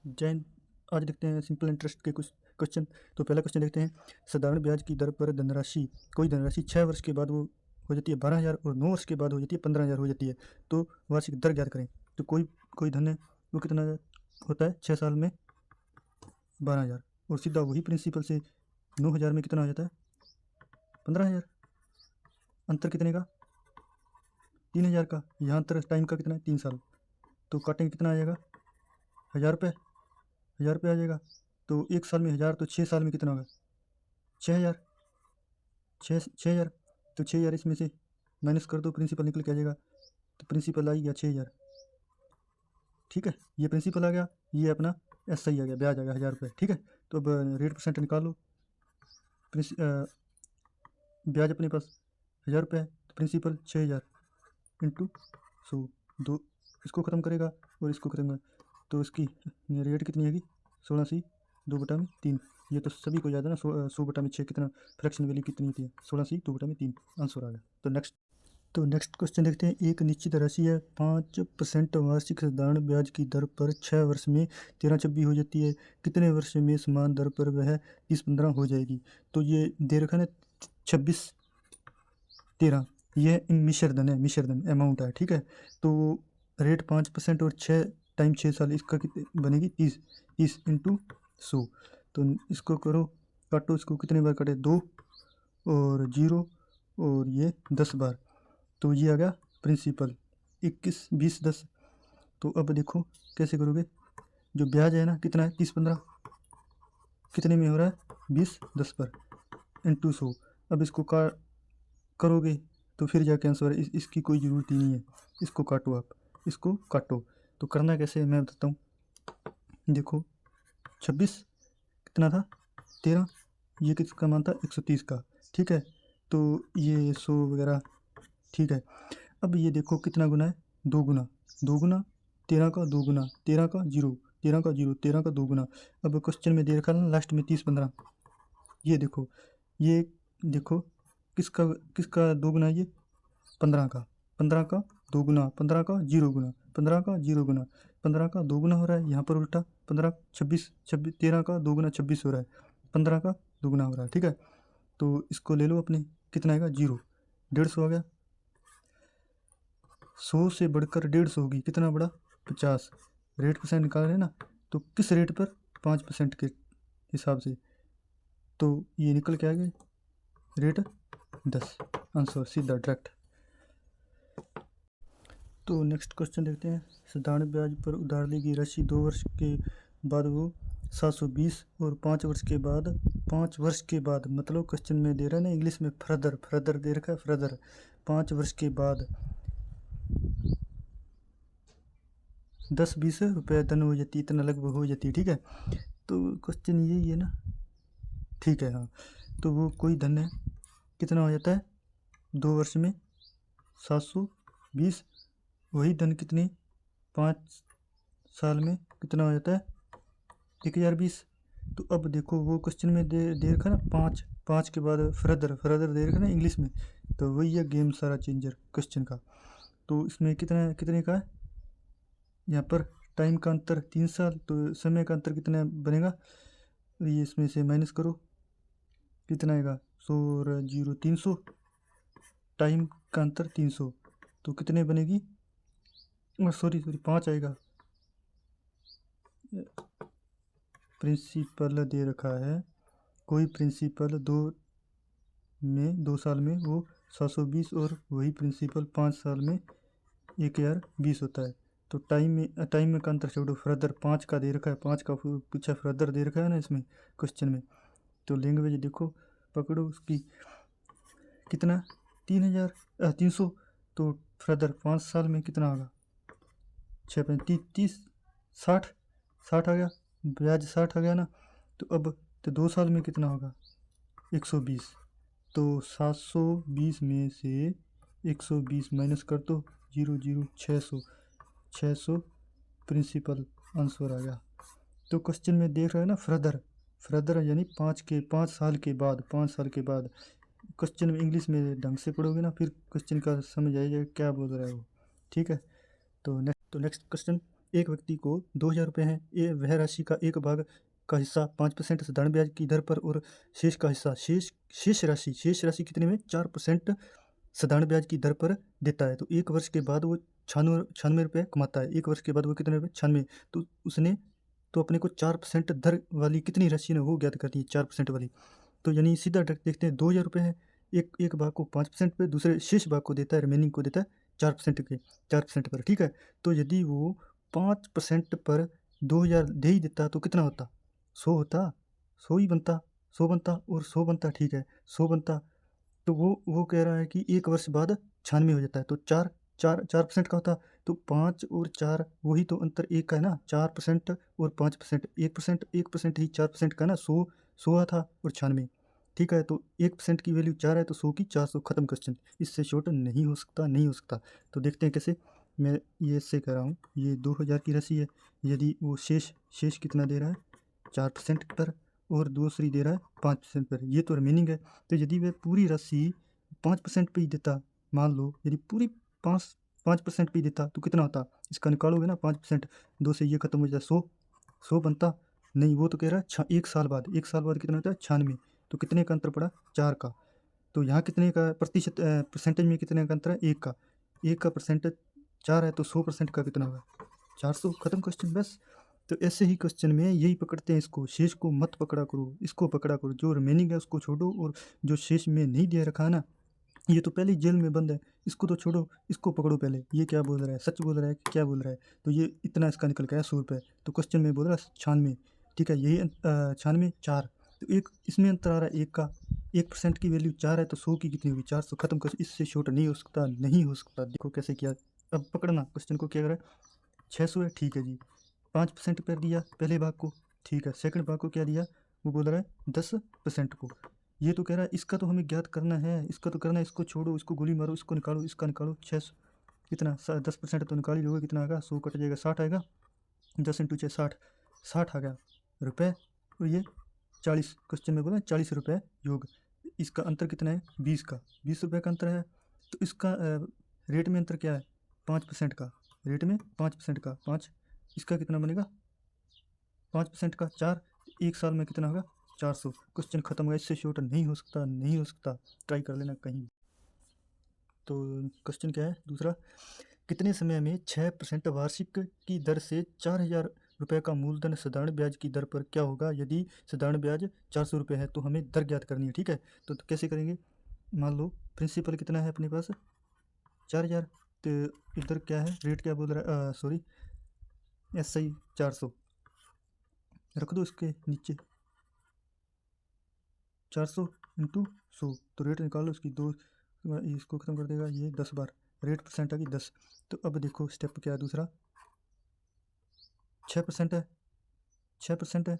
जैन आज देखते हैं सिंपल इंटरेस्ट के कुछ क्वेश्चन। तो पहला क्वेश्चन देखते हैं, साधारण ब्याज की दर पर धनराशि, कोई धनराशि 6 वर्ष के बाद वो हो जाती है 12,000 और 9 वर्ष के बाद हो जाती है 15,000 हो जाती है, तो वार्षिक दर ज्ञात करें। तो कोई धन है वो कितना होता है 6 साल में 12,000, और सीधा वही प्रिंसिपल से 9,000 में कितना हो जाता है 15,000। अंतर कितने का 3,000 का। यहाँ अंतर टाइम का कितना है 3 साल। तो काटेंगे कितना आ जाएगा 1,000 रुपये आ जाएगा। तो 1 साल में 1,000, तो 6 साल में कितना होगा 6,000। 6,000, तो 6,000 इसमें से माइनस कर दो, प्रिंसिपल निकल के आ जाएगा। तो प्रिंसिपल आ गया 6,000। ठीक है, ये प्रिंसिपल आ गया, ये अपना एस आई आ गया, ब्याज आ गया 1,000 रुपये। ठीक है, तो अब रेट परसेंट निकालो। ब्याज अपने पास 1,000 रुपये है, तो प्रिंसिपल 6,000 इंटू 100, दो इसको ख़त्म करेगा और इसको ख़त्म करेगा, तो इसकी रेट कितनी होगी 16 सी 2/3। ये तो सभी को याद है ना, 100/6 कितना फ्रैक्शन वैल्यू कितनी होती है 16 सी 2/3। आंसर आ गया। तो नेक्स्ट क्वेश्चन देखते हैं, एक निश्चित राशि है 5% वार्षिक साधारण ब्याज की दर पर 6 वर्ष में 13-26 हो जाती है, कितने वर्ष में समान दर पर वह 30-15 हो जाएगी। तो ये दे रखा है ना 26-13, ये मिश्र धन है, मिश्र धन अमाउंट है। ठीक है, तो रेट 5% और 6 टाइम 6 साल, इसका कितने बनेगी 30 इंटू 100। तो इसको करो काटो, इसको कितने बार काटे 2 और 0 और ये 10 बार, तो ये आ गया प्रिंसिपल 21, 20, 10। तो अब देखो कैसे करोगे, जो ब्याज है ना कितना है 30-15, कितने में हो रहा है 20-10 पर इंटू 100। अब इसको करोगे तो फिर जाके आंसर है, इसकी कोई ज़रूरत ही नहीं है, इसको काटो, आप इसको काटो। तो करना कैसे है मैं बताता हूँ। देखो 26 कितना था 13, ये किसका मान था 130 का। ठीक है, तो ये 100 वगैरह। ठीक है, अब ये देखो कितना गुना है 2 गुना, 2 गुना 13 का 2 गुना 13 का 0, 13 का 0, 13 का 2 गुना। अब क्वेश्चन में दे रखा है लास्ट में 30-15, ये देखो किसका किसका 2 गुना, ये 15 का, 15 का 2 गुना, 15 का 0 गुना, 15 का 0 गुना, 15 का 2 गुना हो रहा है। यहाँ पर उल्टा 15 26 26, 13 का 2 गुना 26 हो रहा है, 15 का 2 गुना हो रहा है। ठीक है, तो इसको ले लो अपने, कितना आएगा 0, 150 आ गया। 100 से बढ़कर 150 होगी, कितना बड़ा 50। रेट परसेंट निकाल रहे हैं ना, तो किस रेट पर 5% के हिसाब से, तो ये निकल के आ गए रेट 10। आंसर सीधा डायरेक्ट। तो नेक्स्ट क्वेश्चन देखते हैं, साधारण ब्याज पर उधार ली गई राशि 2 वर्ष के बाद वो 720 और 5 वर्ष के बाद 5 वर्ष के बाद, मतलब क्वेश्चन में दे रहा है ना इंग्लिश में फर्दर दे रखा है, फर्दर 5 वर्ष के बाद 10-20 रुपये धन हो जाती है, इतना लगभग हो जाती है। ठीक है, तो क्वेश्चन यही है ना। ठीक है, हाँ, तो वो कोई धन है कितना हो जाता है 2 वर्ष में 720, वही धन कितनी 5 साल में कितना हो जाता है 1,020। तो अब देखो वो क्वेश्चन में दे रखा ना 5 के बाद फर्दर दे रखा ना इंग्लिश में, तो वही है गेम सारा चेंजर क्वेश्चन का। तो इसमें कितने का है, यहाँ पर टाइम का अंतर 3 साल, तो समय का अंतर कितना बनेगा, ये इसमें से माइनस करो, कितना आएगा 100 और 0 300, टाइम का अंतर 300, तो कितने बनेगी, सॉरी 5 आएगा। प्रिंसिपल दे रखा है, कोई प्रिंसिपल 2 साल में वो 720, और वही प्रिंसिपल 5 साल में 1,020 होता है। तो टाइम में का अंतर छोड़ो, फर्दर 5 का दे रखा है, 5 का पीछे फर्दर दे रखा है ना इसमें क्वेश्चन में। तो लैंग्वेज देखो पकड़ो उसकी, कितना 300, तो फर्दर 5 साल में कितना होगा 6-35 60, 60 आ गया, ब्याज 60 आ गया ना। तो अब तो 2 साल में कितना होगा 120, तो 720 में से 120 माइनस कर दो, 0 0 600 प्रिंसिपल आंसर आ गया। तो क्वेश्चन में देख रहे हैं ना फर्दर यानी 5 साल के बाद, 5 साल के बाद। क्वेश्चन में इंग्लिश में ढंग से पढ़ोगे ना, फिर क्वेश्चन का समझ आएगा क्या बोल रहा है वो। ठीक है, तो नेक्स्ट क्वेश्चन, एक व्यक्ति को 2,000 रुपये हैं, वह राशि का एक भाग का हिस्सा 5% साधारण ब्याज की दर पर और शेष का हिस्सा शेष राशि कितने में 4% साधारण ब्याज की दर पर देता है। तो एक वर्ष के बाद वो 96 रुपये कमाता है। एक वर्ष के बाद वो कितने रुपये 96, तो उसने तो अपने को 4% दर वाली कितनी राशि ने वो ज्ञात करनी है 4% वाली। तो यानी सीधा देखते हैं 2,000 रुपये है, एक भाग को 5% पे, दूसरे शेष भाग को देता है, रिमेनिंग को देता है 4% पर, ठीक है। तो यदि वो 5% पर 2,000 दे ही देता तो कितना होता, 100 होता, 100 ही बनता, 100 बनता और 100 बनता, ठीक है 100 बनता। तो वो कह रहा है कि एक वर्ष बाद 96 हो जाता है, तो 4% का होता, तो 5 और 4 वही तो अंतर एक का है ना, 4% और 5%, 1% ही 4% का ना, 100 था और 96, ठीक है। तो 1% की वैल्यू 4 है तो 100 की 400, खत्म क्वेश्चन। इससे शॉर्ट नहीं हो सकता, नहीं हो सकता। तो देखते हैं कैसे। मैं ये इससे कर रहा हूँ, ये 2,000 की राशि है, यदि वो शेष कितना दे रहा है 4% पर और दूसरी दे रहा है 5% पर, ये तो रिमेनिंग है। तो यदि वह पूरी राशि 5% पे ही देता, मान लो यदि पूरी 5% पे ही देता तो कितना होता, इसका निकालोगे ना 5%, 2 से ये खत्म हो जाता, 100 बनता। नहीं, वो तो कह रहा है एक साल बाद कितना होता है 96, तो कितने का अंतर पड़ा 4 का। तो यहाँ कितने का प्रतिशत परसेंटेज में कितने का अंतर है, एक का परसेंटेज 4 है, तो 100% का कितना होगा 400, खत्म क्वेश्चन बस। तो ऐसे ही क्वेश्चन में यही पकड़ते हैं, इसको शेष को मत पकड़ा करो, इसको पकड़ा करो, जो रिमेनिंग है उसको छोड़ो, और जो शेष में नहीं दिया रखा है ना, ये तो पहले ही जेल में बंद है, इसको तो छोड़ो, इसको पकड़ो पहले, ये क्या बोल रहा है, सच बोल रहा है कि क्या बोल रहा है। तो ये इतना इसका निकल गया 100 रुपये, तो क्वेश्चन में बोल रहा है 96, ठीक है, यही 96 4, तो एक इसमें अंतर आ रहा है एक का, 1% की वैल्यू 4 है तो 100 की कितनी होगी 400, खत्म कर, इससे छोटा नहीं हो सकता, नहीं हो सकता। देखो कैसे किया, अब पकड़ना क्वेश्चन को, क्या कर रहा है 600 है, ठीक है जी, 5% पर दिया पहले भाग को, ठीक है, सेकंड भाग को क्या दिया, वो बोल रहा है 10% को। ये तो कह रहा है इसका तो हमें ज्ञात करना है, इसका तो करना है, इसको छोड़ो, इसको गोली मारो, इसको निकालो, इसका निकालो, 600 कितना 10% तो निकाल ही लोगे, कितना आएगा 100 कट जाएगा 60 आएगा, 10 इंटू 6 60 आ गया रुपये, और ये 40, क्वेश्चन में बोला 40 रुपये योग, इसका अंतर कितना है 20 का, 20 रुपये का अंतर है। तो इसका रेट में अंतर क्या है 5% का, रेट में 5% का 5, इसका कितना बनेगा 5% का 4, एक साल में कितना होगा 400, क्वेश्चन खत्म होगा, इससे शॉर्ट नहीं हो सकता, नहीं हो सकता, ट्राई कर लेना कहीं। तो क्वेश्चन क्या है दूसरा, कितने समय में 6% वार्षिक की दर से 4,000 रुपये का मूलधन साधारण ब्याज की दर पर क्या होगा, यदि साधारण ब्याज 400 रुपये है तो हमें दर ज्ञात करनी है, ठीक है। तो कैसे करेंगे, मान लो प्रिंसिपल कितना है अपने पास 4,000, तो इधर क्या है रेट क्या बोल रहा है, सॉरी SI 400 रख दो, इसके नीचे 400 इंटू 100, तो रेट निकालो इसकी, दो इसको ख़त्म कर देगा ये 10 बार, रेट परसेंट आ गई 10। तो अब देखो स्टेप क्या है दूसरा, 6% है, 6% है,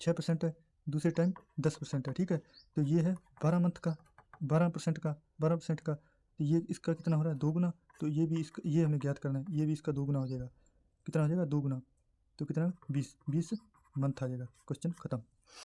6% है, दूसरे टाइम 10% है, ठीक है। तो ये है 12 मंथ का, 12% का, 12% का, तो ये इसका कितना हो रहा है 2 गुना, तो ये भी इसका, ये हमें ज्ञात करना है, ये भी इसका 2 गुना हो जाएगा, कितना हो जाएगा 2 गुना, तो कितना 20 मंथ आ जाएगा, क्वेश्चन खत्म।